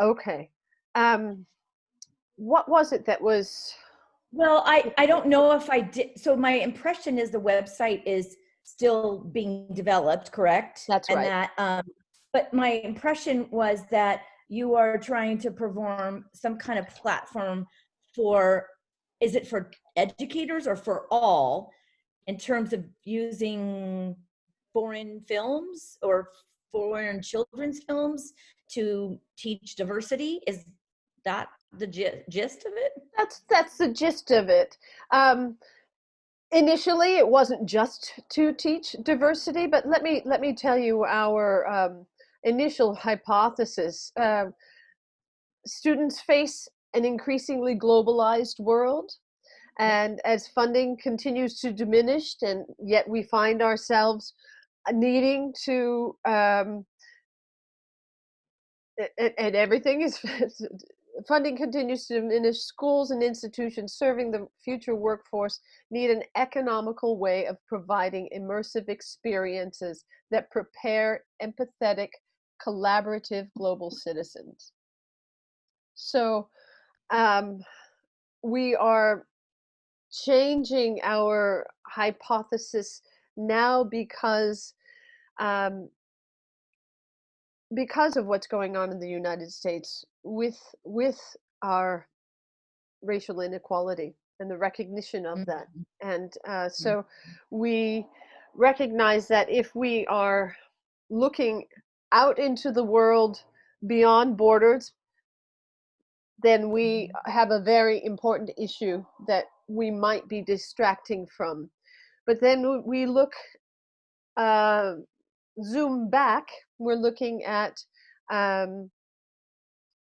Okay. Um, what was it that was? Well, I don't know if I did. So my impression is the website is still being developed, correct? That's And right. that, but my impression was that you are trying to perform some kind of platform for, is it for educators or for all in terms of using foreign films or foreign children's films to teach diversity? Is that the gist of it? That's the gist of it. Um, Initially, it wasn't just to teach diversity, but let me tell you our initial hypothesis. Students face an increasingly globalized world, and as funding continues to diminish, and yet we find ourselves needing to and everything is funding continues to diminish. Schools and institutions serving the future workforce need an economical way of providing immersive experiences that prepare empathetic, collaborative global citizens. So um, we are changing our hypothesis now um, because of what's going on in the United States with our racial inequality and the recognition of that. Mhm. And Mhm. so we recognize that if we are looking out into the world beyond borders, then we have a very important issue that we might be distracting from. But then we look, uh, zoom back, we're looking at um,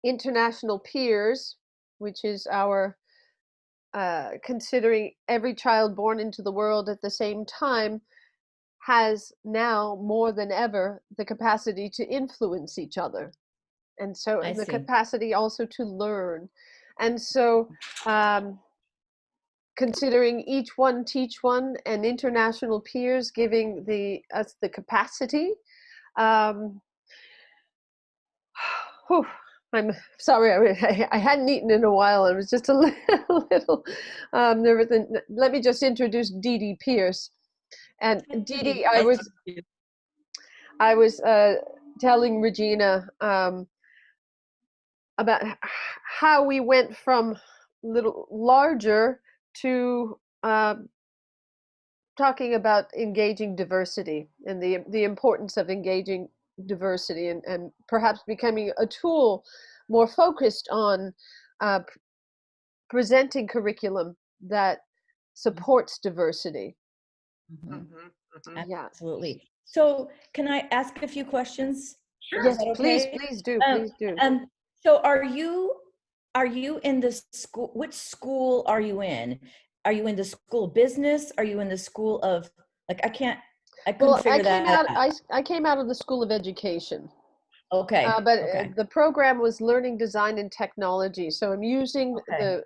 international peers, which is our considering every child born into the world at the same time has now more than ever the capacity to influence each other. And so I the see. capacity also to learn. And so um, considering each one teach one and international peers giving us the capacity. Um, whew, I'm sorry, I hadn't eaten in a while. I was just a little nervous. And let me just introduce Dee Dee Pierce. And Dee Dee, Nice to meet you. I was telling Regina about how we went from little larger to talking about engaging diversity and the importance of engaging diversity and perhaps becoming a tool more focused on uh, presenting curriculum that supports diversity. Mhm. Mhm, mhm. Yeah. Absolutely. So can I ask a few questions? Is Yes, Sure. that please, okay? please do, Um, please do. so are you in the school, which school are you in? Are you in the school of business? Are you in the school of, like, I couldn't Well, figure that out. I came out of the School of Education. Okay, But okay, the program was learning design and technology. So I'm using okay. the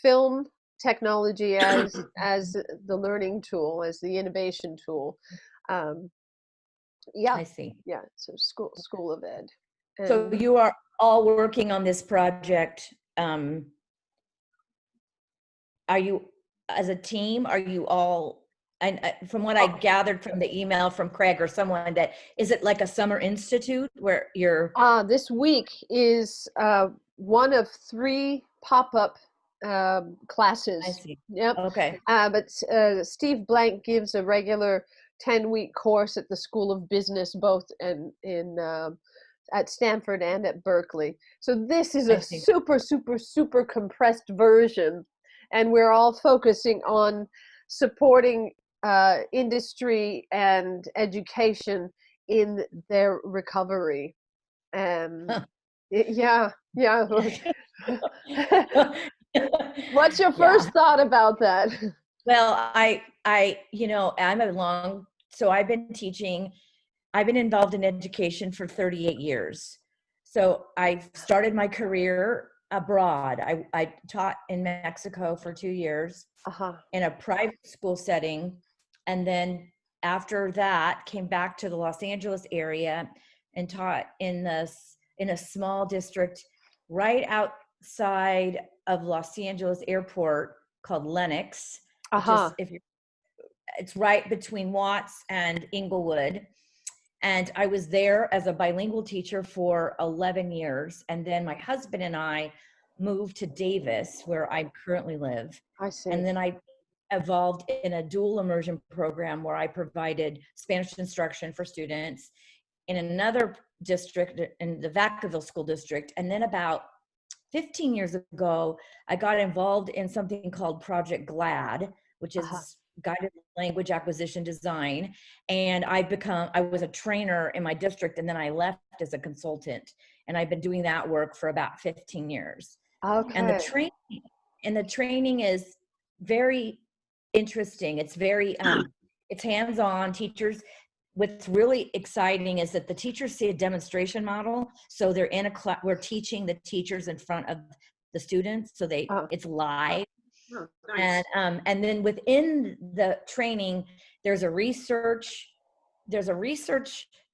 film technology as the learning tool, as the innovation tool. Um, yeah, I see. yeah. So school of ed, So and you are all working on this project. Are you, as a team, are you all, and from what I Oh, gathered from the email from Craig or someone, that is it like a summer institute where you're, this week is one of three pop-up I classes. see. Yep. Okay, But Steve Blank gives a regular 10-week course at the School of Business, both in at Stanford and at Berkeley. So this is I a see. super compressed version, and we're all focusing on supporting industry and education in their recovery. Huh. Yeah, yeah. What's your Yeah. first thought about that? Well, so I've been teaching, I've been involved in education for 38 years. So I started my career abroad. I taught in Mexico for 2 years Uh-huh. in a private school setting. And then after that, came back to the Los Angeles area and taught in a small district right outside of Los Angeles Airport called Lenox, which is, Uh-huh. if you're, it's right between Watts and Inglewood. And I was there as a bilingual teacher for 11 years. And then my husband and I moved to Davis, where I currently live. I see. And then I evolved in a dual immersion program where I provided Spanish instruction for students in another district, in the Vacaville School District. And then about 15 years ago, I got involved in something called Project GLAD, which Uh-huh. is guided language acquisition design. And I was a trainer in my district, and then I left as a consultant. And I've been doing that work for about 15 years. And Okay. the training is very interesting. It's very, it's hands-on. Teachers, what's really exciting is that the teachers see a demonstration model. So they're in a class, we're teaching the teachers in front of the students. So Uh, it's live. Oh, nice. And then within the training, there's a research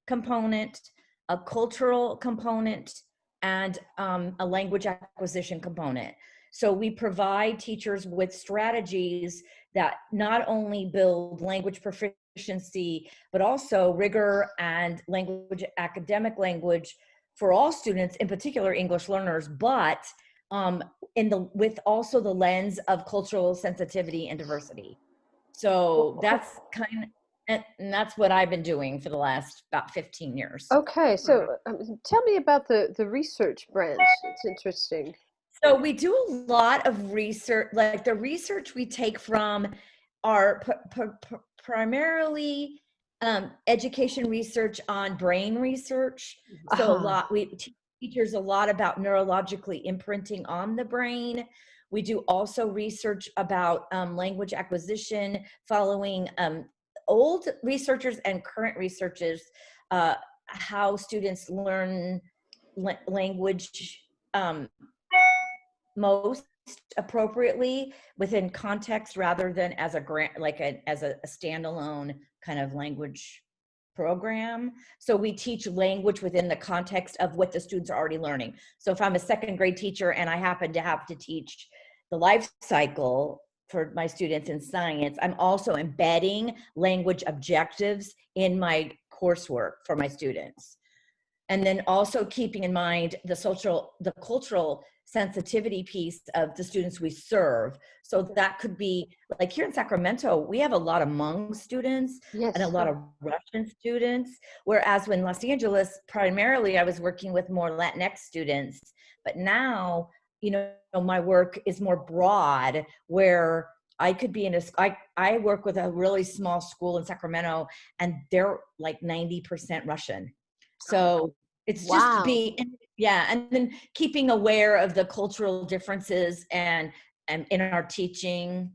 component, a cultural component, and a language acquisition component. So we provide teachers with strategies that not only build language proficiency, but also rigor and academic language for all students, in particular English learners, but with also the lens of cultural sensitivity and diversity. So that's and that's what I've been doing for the last about 15 years. okay. So tell me about the research branch. It's interesting. So we do a lot of research, like the research we take from our primarily education research on brain research. So Uh-huh. we teach teachers a lot about neurologically imprinting on the brain. We do also research about language acquisition, following old researchers and current researchers, how students learn language most appropriately within context rather than as a grant, like as a standalone kind of language program. So we teach language within the context of what the students are already learning. So if I'm a second grade teacher and I happen to have to teach the life cycle for my students in science, I'm also embedding language objectives in my coursework for my students. And then also keeping in mind the cultural sensitivity piece of the students we serve. So that could be, like here in Sacramento, we have a lot of Hmong students and a Yes. lot of Russian students. Whereas when Los Angeles, primarily I was working with more Latinx students, but now, my work is more broad, where I could be I work with a really small school in Sacramento, and they're like 90% Russian. So it's just Wow. and then keeping aware of the cultural differences and in our teaching,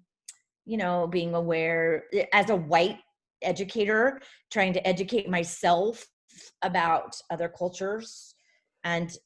being aware as a white educator, trying to educate myself about other cultures. And,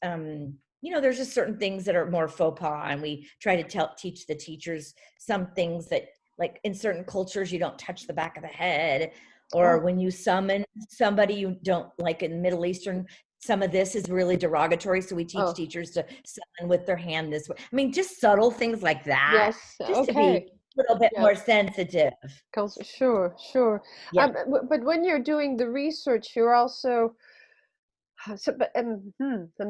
there's just certain things that are more faux pas, and we try to teach the teachers some things that, like in certain cultures, you don't touch the back of the head, or Oh, when you summon somebody you don't like in Middle Eastern, some of this is really derogatory. So we teach oh, teachers to summon with their hand this way. I mean, just subtle things like that, yes. just to be Okay. a little bit Yeah. more sensitive. Sure, sure. Yeah. But when you're doing the research, you're also so, but, I'm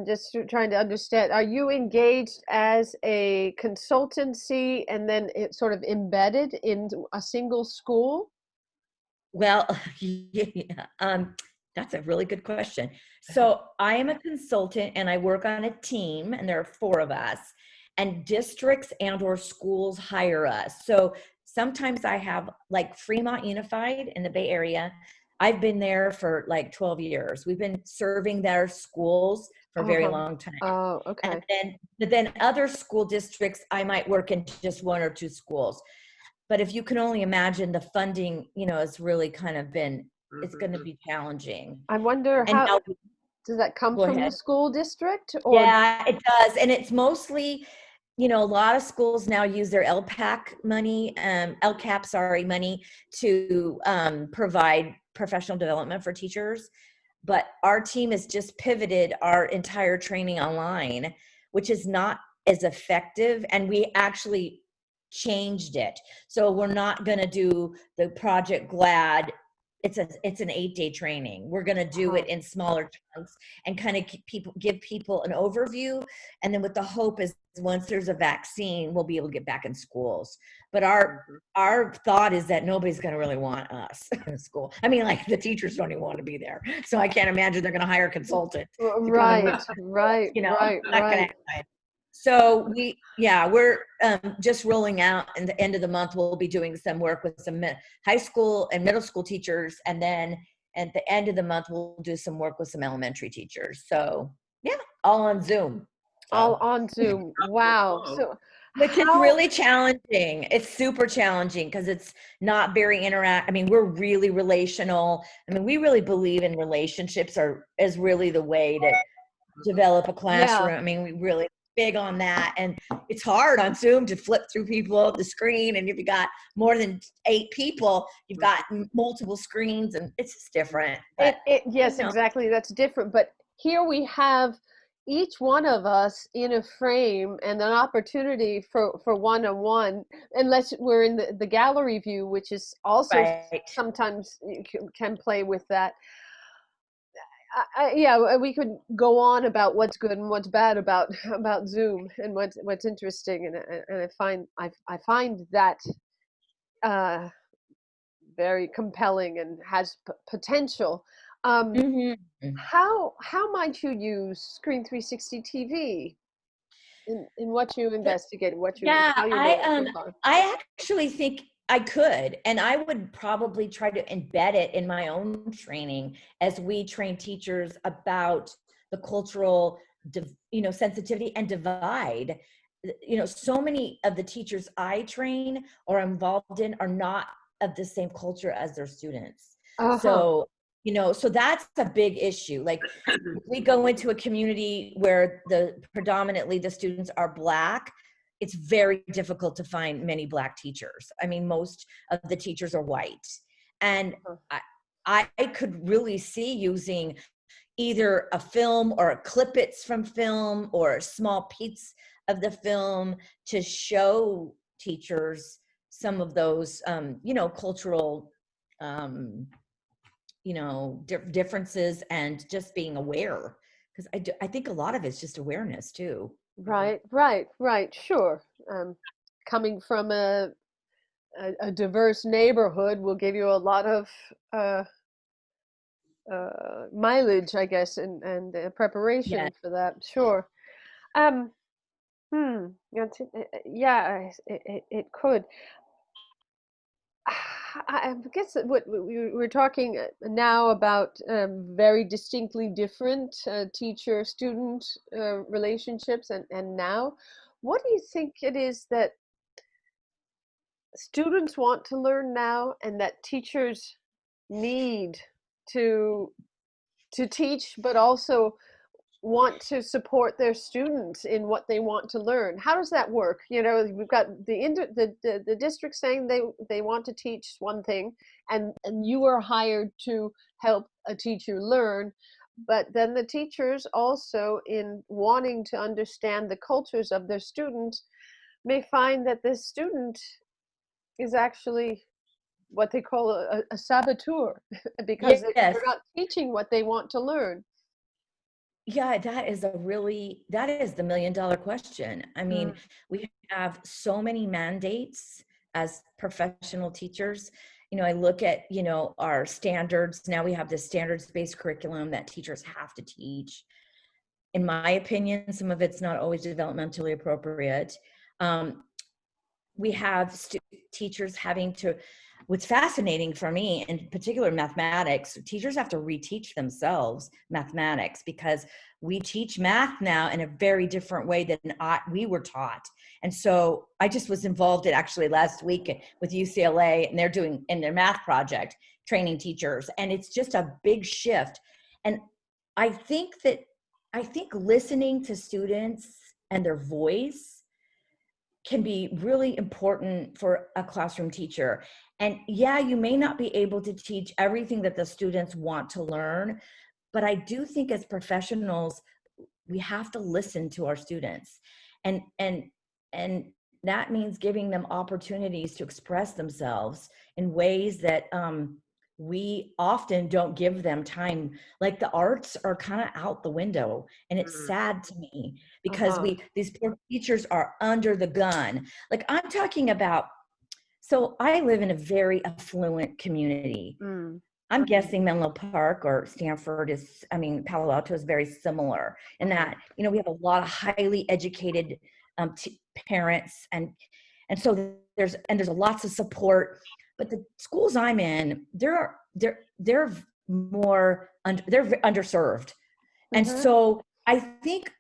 just trying to understand. Are you engaged as a consultancy and then it's sort of embedded in a single school? Well, yeah, that's a really good question. So I am a consultant and I work on a team, and there are 4 of us, and districts and or schools hire us. So sometimes I have, like Fremont Unified in the Bay Area. I've been there for like 12 years. We've been serving their schools for a very Uh-huh. long time. Oh, And okay. then other school districts, I might work in just 1 or 2 schools. But if you can only imagine, the funding, has really kind of been, it's going to be challenging. I wonder And how now, does that come go from the ahead. school district or Yeah, it does. And it's mostly, a lot of schools now use their LPAC money, LCAP, sorry, money to provide professional development for teachers. But our team has just pivoted our entire training online, which is not as effective. And we actually changed it. So we're not going to do the Project GLAD. It's an 8-day training. We're going to do it in smaller chunks and kind of give people an overview. And then with the hope is once there's a vaccine, we'll be able to get back in schools. But our thought is that nobody's going to really want us in school. I mean, like the teachers don't even want to be there. So I can't imagine they're going to hire a consultant. Right. You know, Right. not going to happen. So we're just rolling out, and the end of the month we'll be doing some work with some high school and middle school teachers, and then at the end of the month we'll do some work with some elementary teachers. So yeah, all on Zoom. All on Zoom. Wow. So which is really challenging. It's super challenging because it's not very I mean, we're really relational. I mean, we really believe in relationships is really the way to develop a classroom. Yeah. I mean, we really big on that, and it's hard on Zoom to flip through people the screen, and if you got more than 8 people, you've got multiple screens, and it's just different. But, yes, exactly. That's different. But here we have each one of us in a frame and an opportunity for one-on-one, unless we're in the gallery view, which is also sometimes can play with that. Yeah, we could go on about what's good and what's bad about Zoom and what's interesting, and I find that very compelling and has potential. How might you use Screen 360 TV in what you investigate, how you learn so far? I actually think I could, and I would probably try to embed it in my own training as we train teachers about the cultural, sensitivity and divide. So many of the teachers I train or involved in are not of the same culture as their students. So, so that's a big issue. Like we go into a community where predominantly the students are Black. It's very difficult to find many Black teachers. I mean, most of the teachers are white. And I could really see using either a film or clippets from film or a small piece of the film to show teachers some of those, cultural, differences, and just being aware. Because I think a lot of it's just awareness too. Right. Sure. Coming from a diverse neighborhood will give you a lot of mileage, I guess, and preparation for that. Sure. Yeah, it could. I guess that what we're talking now about very distinctly different teacher-student relationships, and now, what do you think it is that students want to learn now and that teachers need to teach, but also want to support their students in what they want to learn? How does that work? We've got the district saying they want to teach one thing, and you are hired to help a teacher learn, but then the teachers also, in wanting to understand the cultures of their students, may find that this student is actually what they call a saboteur because they're not teaching what they want to learn. Yeah, that is the $1 million question. I mean, we have so many mandates as professional teachers. I look at, our standards. Now we have this standards-based curriculum that teachers have to teach. In my opinion, some of it's not always developmentally appropriate. We have teachers having to, what's fascinating for me, in particular mathematics, teachers have to reteach themselves mathematics because we teach math now in a very different way than we were taught. And so I just was involved actually last week with UCLA, and they're doing in their math project, training teachers. And it's just a big shift. And I think listening to students and their voice can be really important for a classroom teacher. And yeah, you may not be able to teach everything that the students want to learn, but I do think as professionals, we have to listen to our students, and that means giving them opportunities to express themselves in ways that we often don't give them time. Like the arts are kind of out the window, and it's sad to me because these poor teachers are under the gun. Like I'm talking about, so I live in a very affluent community. I'm guessing Menlo Park or Stanford is, I mean, Palo Alto is very similar in that, you know, we have a lot of highly educated parents, and so there's lots of support. But the schools I'm in, they're more they're underserved, and so I think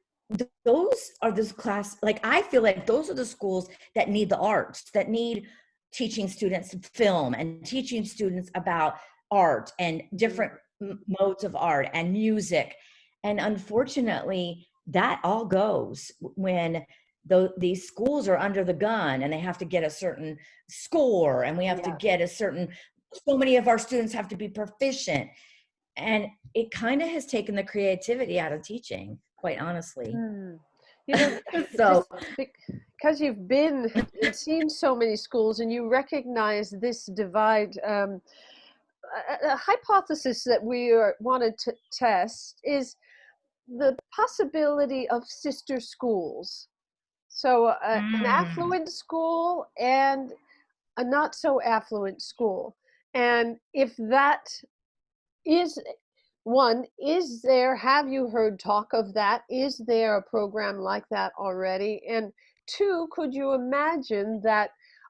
those are this class. Like I feel like those are the schools that need the arts, that need teaching students film and teaching students about art and different modes of art and music. And unfortunately, that all goes when these schools are under the gun and they have to get a certain score, and we have to get a certain, so many of our students have to be proficient. And it kind of has taken the creativity out of teaching, quite honestly. You know, so because you've been and seen so many schools and you recognize this divide, a hypothesis that we wanted to test is the possibility of sister schools. So an affluent school and a not so affluent school. And if that is one, is there, have you heard talk of that? Is there a program like that already? And two, could you imagine that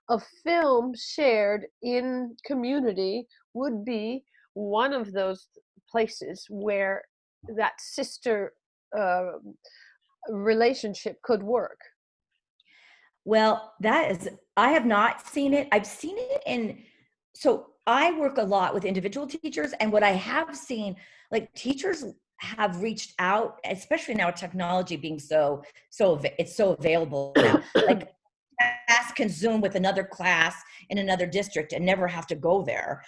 a film shared in community would be one of those places where that sister relationship could work? Well, I have not seen it. I've seen it so I work a lot with individual teachers, and what I have seen, like teachers have reached out, especially now with technology being so it's so available now. Like class can Zoom with another class in another district and never have to go there.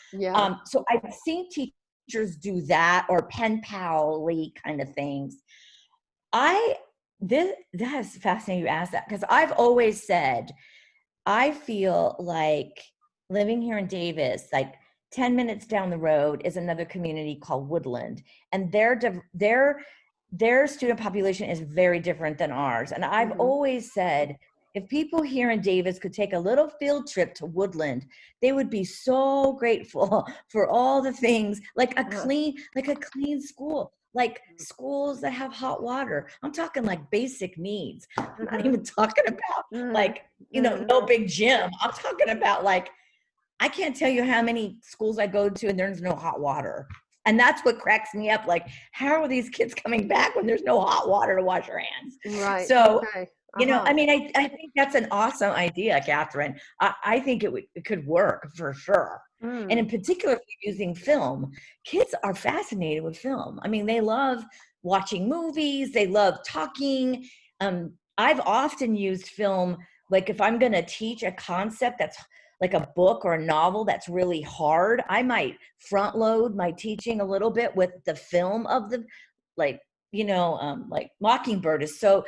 So I've seen teachers do that, or pen pal-y kind of things. That is fascinating you asked that, because I've always said, I feel like living here in Davis, like 10 minutes down the road is another community called Woodland, and their student population is very different than ours. And I've always said, if people here in Davis could take a little field trip to Woodland, they would be so grateful for all the things, like a clean school, like schools that have hot water. I'm talking like basic needs. I'm not even talking about like, you know, no big gym. I'm talking about like, I can't tell you how many schools I go to and there's no hot water. And that's what cracks me up. Like, how are these kids coming back when there's no hot water to wash your hands? Right. So, you know, I mean, I think that's an awesome idea, Catherine. I think it could work for sure. And in particular, using film, kids are fascinated with film. I mean, they love watching movies. They love talking. I've often used film, like if I'm going to teach a concept that's like a book or a novel that's really hard, I might front load my teaching a little bit with the film of the, like, you know, like Mockingbird is so,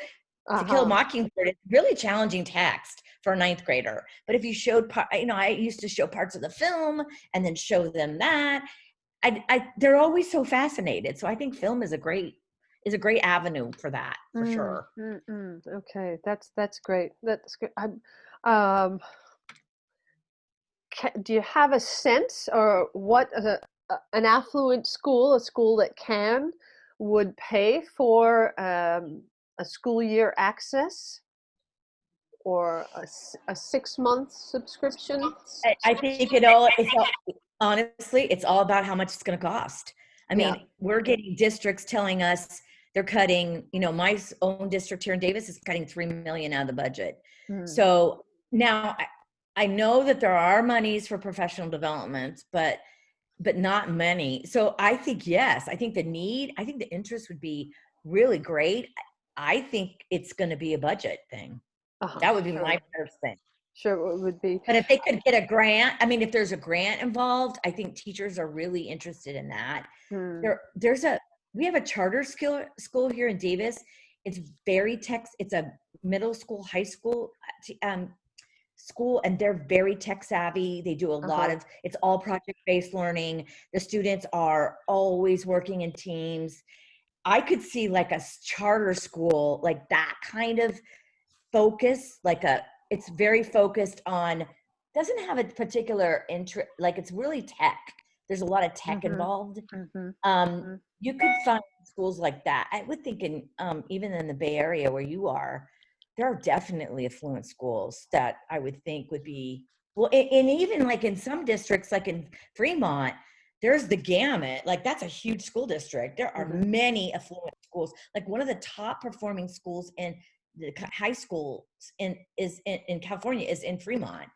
To Kill a Mockingbird is really challenging text for a ninth grader. But if you showed, you know, I used to show parts of the film and then show them that. They're always so fascinated. So I think film is a great avenue for that, for sure. Okay, that's great. That's good. Do you have a sense or what an affluent school, a school that would pay for a school year access or a 6-month subscription? I think honestly, it's all about how much it's going to cost. I mean, we're getting districts telling us they're cutting, you know, my own district here in Davis is cutting $3 million out of the budget. So now I know that there are monies for professional development, but not many. So I think, yes, I think the interest would be really great. I think it's going to be a budget thing. That would be my first thing. Sure, it would be. But if they could get a grant, I mean, if there's a grant involved, I think teachers are really interested in that. We have a charter school here in Davis. it's very it's a middle school, high school school, and they're very tech savvy. They do a lot of, it's all project-based learning. The students are always working in teams. I could see like a charter school, like that kind of focus, it's very focused on, doesn't have a particular interest, like it's really tech. There's a lot of tech involved. You could find schools like that. I would think in even in the Bay Area where you are, there are definitely affluent schools that I would think would be, well, and even like in some districts, like in Fremont, there's the gamut. Like that's a huge school district. There are many affluent schools. Like one of the top performing schools in the high schools in California is in Fremont.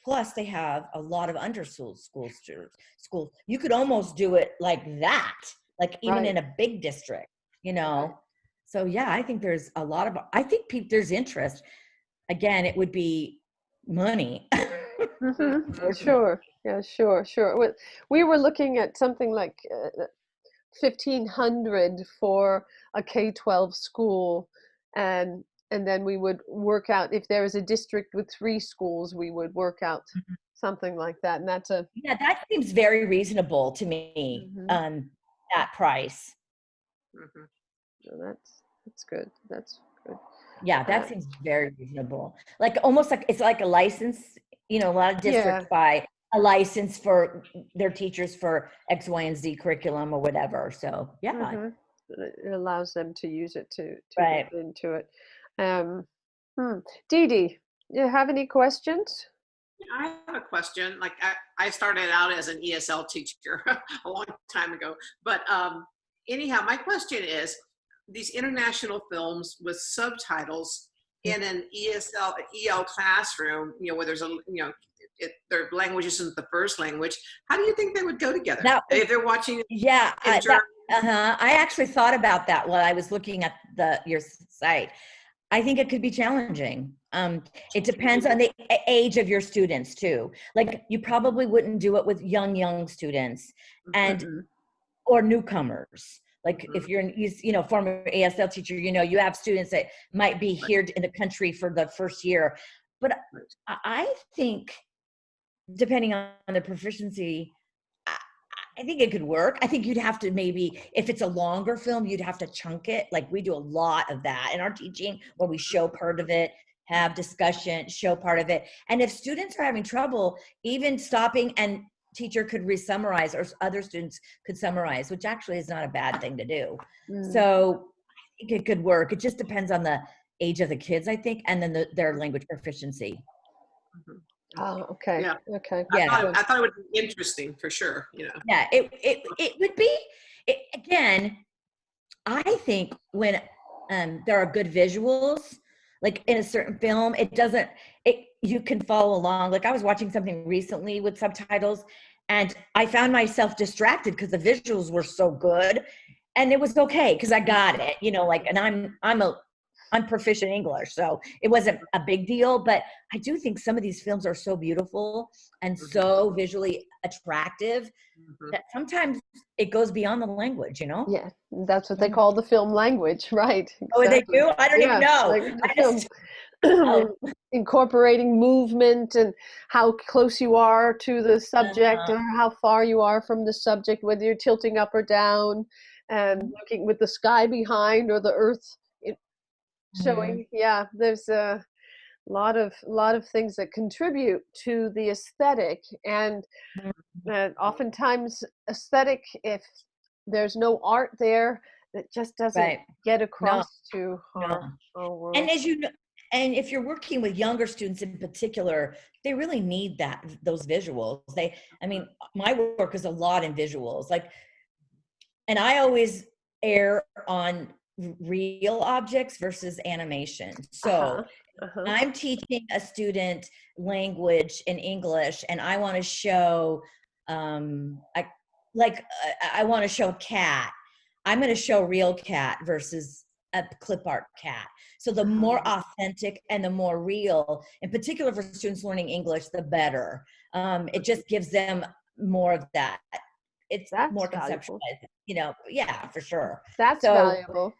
Plus they have a lot of underserved schools. You could almost do it like that, like even in a big district, you know? So yeah, I think there's a lot of, I think there's interest. Again, it would be money. Sure. Yeah, sure. We were looking at something like 1,500 for a K-12 school, and then we would work out if there is a district with 3 schools, we would work out something like that, and that's a yeah, that seems very reasonable to me. That price. So that's good. That's good. Yeah, that seems very reasonable. Like almost like it's like a license. You know, a lot of districts buy a license for their teachers for X, Y, and Z curriculum or whatever. So yeah, it allows them to use it to right. get into it. Dee Dee, you have any questions? I have a question. Like I started out as an ESL teacher a long time ago, but anyhow, my question is, these international films with subtitles in an EL classroom, you know, where there's their language isn't the first language. How do you think they would go together? Now, if they're watching I actually thought about that while I was looking at your site. I think it could be challenging. It depends on the age of your students too. Like you probably wouldn't do it with young students or newcomers. Like if you're former ESL teacher, you have students that might be here in the country for the first year. But I think depending on the proficiency, I think it could work. I think you'd have to maybe, if it's a longer film, you'd have to chunk it. Like we do a lot of that in our teaching where we show part of it, have discussion, show part of it. And if students are having trouble, even stopping and teacher could re-summarize or other students could summarize, which actually is not a bad thing to do. So I think it could work. It just depends on the age of the kids, I think, and then their language proficiency. Oh, okay. Yeah. Okay. I thought it would be interesting for sure. Yeah, it would be. Again, I think when there are good visuals, like in a certain film, you can follow along. Like I was watching something recently with subtitles, and I found myself distracted because the visuals were so good, and it was okay because I got it. And I'm proficient in English, so it wasn't a big deal. But I do think some of these films are so beautiful and so visually attractive that sometimes it goes beyond the language, Yeah, that's what they call the film language, right? Exactly. Oh, they do? I don't even know. Like incorporating movement and how close you are to the subject or how far you are from the subject, whether you're tilting up or down and looking with the sky behind or the earth showing. Yeah, there's a lot of things that contribute to the aesthetic, and oftentimes aesthetic, if there's no art there, that just doesn't get across to our world. And as you know, and if you're working with younger students in particular, they really need those visuals. My work is a lot in visuals, and I always err on real objects versus animation. So I'm teaching a student language in English, and I want to show, I want to show cat. I'm going to show real cat versus a clip art cat. So the more authentic and the more real, in particular for students learning English, the better. It just gives them more of that. That's more conceptualized, yeah, for sure. That's valuable.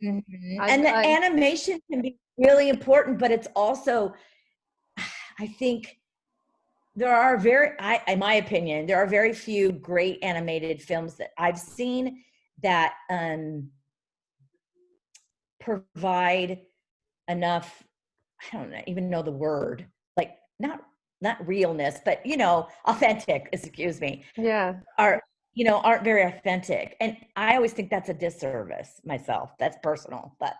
Mhm. I, And the I animation can be really important, but it's also, I think there are in my opinion, there are very few great animated films that I've seen that provide enough, I don't even know the word, like not realness, but authentic, excuse me, yeah, are, aren't very authentic. And I always think that's a disservice myself. That's personal, but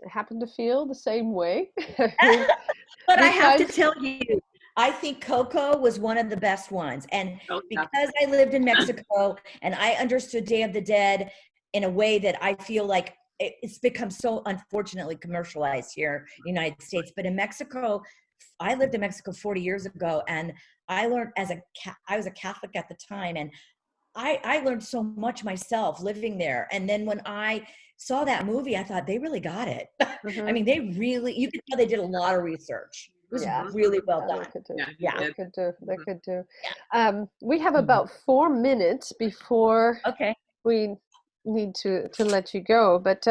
I happen to feel the same way. I mean, but I have to besides, tell you, I think Coco was one of the best ones. And Oh, yeah. because I lived in Mexico and I understood Day of the Dead in a way that I feel like it's become so unfortunately commercialized here in the United States. But in Mexico, I lived in Mexico 40 years ago, and I learned I was a Catholic at the time, and I learned so much myself living there. And then when I saw that movie, I thought they really got it. I mean, you could tell they did a lot of research. It was yeah, really well yeah, they done. could do. Yeah, you Yeah. They did. could do. They Mhm. could do. Yeah. We have Mhm. about 4 minutes before Okay. we need to let you go. But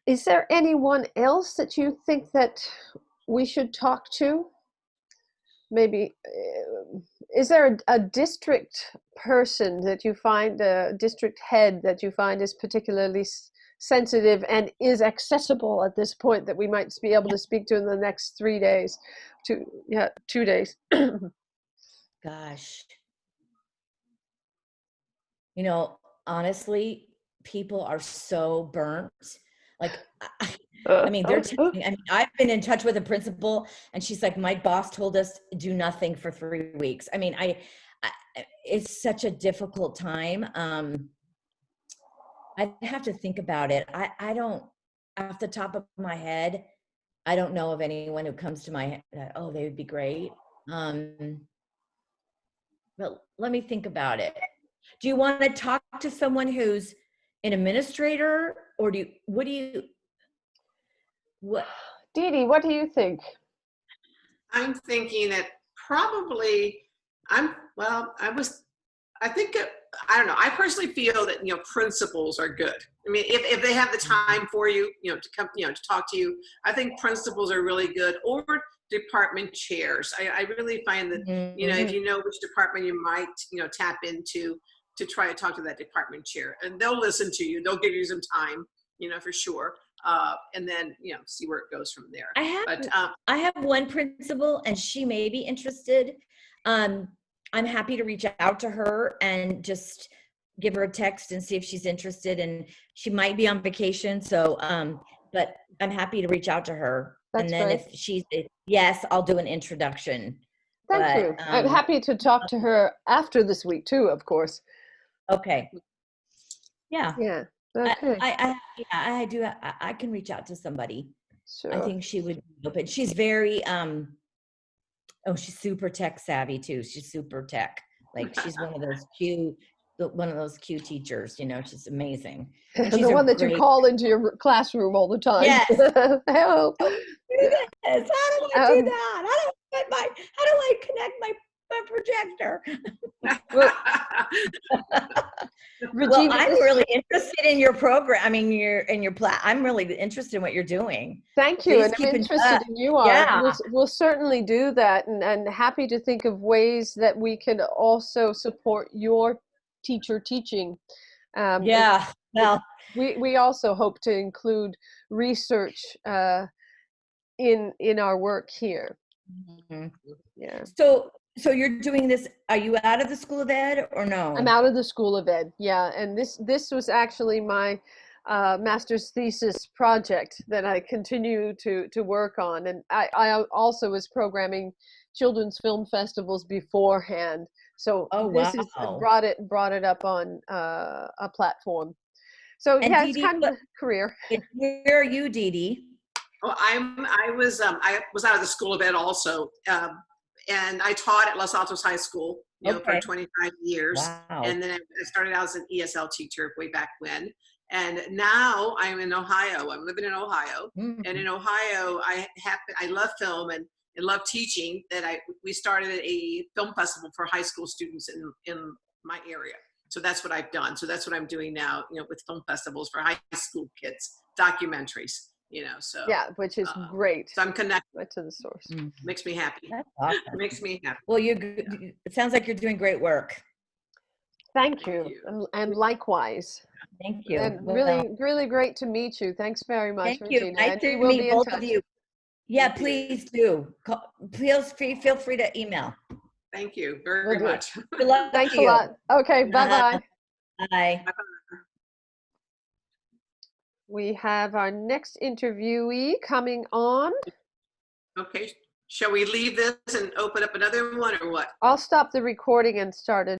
is there anyone else that you think that we should talk to? Maybe, is there a district person that you find, a district head that you find is particularly sensitive and is accessible at this point that we might be able to speak to in the next 3 days? 2 days. Gosh. Honestly, people are so burnt. Like, I mean, they're texting. I mean, I've been in touch with a principal, and she's like, "My boss told us do nothing for 3 weeks." I mean, it's such a difficult time. I'd have to think about it. I don't, off the top of my head, I don't know of anyone who comes to my head that, oh, they would be great. But let me think about it. Do you want to talk to someone who's an administrator, or what Dee Dee, what do you think? I'm thinking that probably I think I don't know. I personally feel that principals are good. I mean, if they have the time for you, to come, to talk to you, I think principals are really good. Or department chairs. I really find that if Mhm. you know which department you might tap into to try to talk to that department chair, and they'll listen to you. They'll give you some time, for sure, and then see where it goes from there. But I have one principal, and she may be interested. I'm happy to reach out to her and just give her a text and see if she's interested. And she might be on vacation, so but I'm happy to reach out to her. That's And then great. if she's yes, I'll do an introduction. Thank But you. I'm happy to talk to her after this week too, of course. okay, yeah. Yeah. Okay. Yeah, I do. I can reach out to somebody. I Sure. think she would be open. She's very oh, she's super tech savvy too. She's super tech. Like, she's one of those Q teachers, she's amazing. And The she's a one that you great, call into your classroom all the time. yes. Hello. Don't do this. How do I do Um, that? How do I connect my projector? well, Well, Regina, I'm really interested in your program. I mean, I'm really interested in what you're doing. thank you, Please and I'm keep in interested touch. in you are. Yeah. We'll certainly do that, and happy to think of ways that we can also support your teacher teaching. And Yeah. Well, we also hope to include research in our work here. mhm. Yeah. So you're doing this, are you out of the School of Ed or I'm no? out of the School of Ed, yeah, and this was actually my master's thesis project that I continue to work on, and I also was programming children's film festivals beforehand, so Oh, this is wow. brought it up on a platform. So And yeah, it's Dee Dee, kind of a career. where are you, Dee Dee? well, I was out of the School of Ed also, and I taught at Los Altos High School, for Okay. 25 years, Wow. and then I started out as an ESL teacher way back when, and now I'm in Ohio. I'm living in Ohio, and Mhm. in Ohio, I love film and love teaching. We started a film festival for high school students in my area. So that's what I've done. So that's what I'm doing now, with film festivals for high school kids, documentaries, so. Yeah, which is great. So I'm connected. Right to the source. Makes me happy. That's awesome. Makes me happy. Well, it sounds like you're doing great work. Thank you. And likewise. Thank you. And Well, really great to meet you. Thanks very much, thank you. Regina. Nice And to we will be meet in both touch. of you. Yeah, Thank you. please do. Feel free to email. Thank you very do. much. Good luck Thanks to a you. lot. Okay, bye-bye. Bye. We have our next interviewee coming on. Okay. Shall we leave this and open up another one or what? I'll stop the recording and start it.